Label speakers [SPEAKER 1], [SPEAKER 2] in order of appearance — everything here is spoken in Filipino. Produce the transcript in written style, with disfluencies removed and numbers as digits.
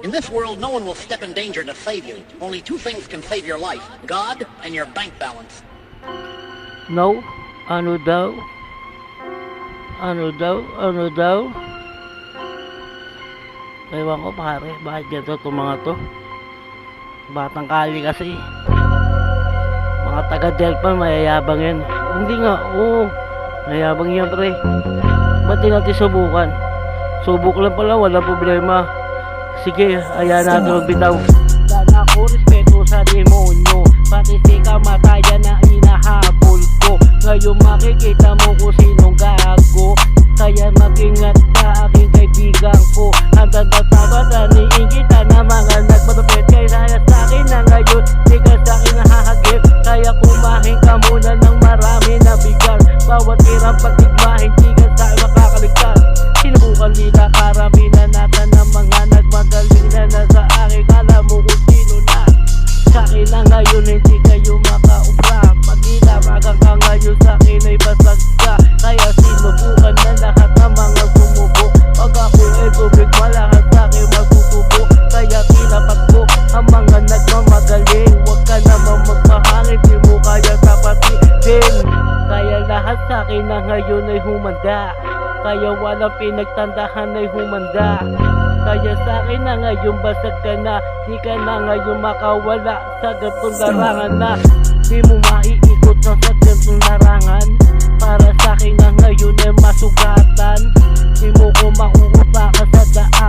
[SPEAKER 1] In this world, no one will step in danger to save you. Only two things can save your life: God and your bank balance.
[SPEAKER 2] No? Ano daw? Ano daw? Ano daw? Ewan ko pare, bakit ganito itong mga to? Batang kali kasi. Mga taga Delpan, mayayabang yan. Hindi nga, oo. Mayayabang yan pre. Ba't di natin subukan? Subok lang pala, wala problema. Sige, ayan natin magbitaw. Dala ko respeto sa demonyo, pati si kamatayan na inahabol ko. Ngayon makikita mo kung sinong gago, kaya mag-ingat ka aking kaibigan ko. Hanggang tatapat na niingita na mga nagmatapit. Kaya sa akin na ngayon, di ka sa akin nahahagip. Kaya kumain ka muna ng marami na bigal. Bawat tirang pagdigma, hindi ka sa akin makakaligtas. Sinubukan nila karamihan natin ng mga nagmagaling na nasa akin. Alam mo kung sino na sa akin na ngayon, hindi kayo makaubra. Pag nilabagan ka ngayon sa akin ay basag ka. Kaya sinubukan na lahat ng mga sumubok. Pag ako ay bumigma, lahat sa akin magtutubo. Kaya tinapat ko ang mga nagmamagaling. Huwag ka naman magpahangin, di mo kaya tapatin. Kaya lahat sa akin na ngayon ay humanda. Kaya walang pinagtandahan ay humanda. Kaya sa akin na ngayon basag ka na. Di ka na ngayon makawala sa gantong larangan na. Di mo maiikot na sa gantong larangan. Para sa akin na ngayon ay masugatan. Di mo ko makukupa ka sa daan.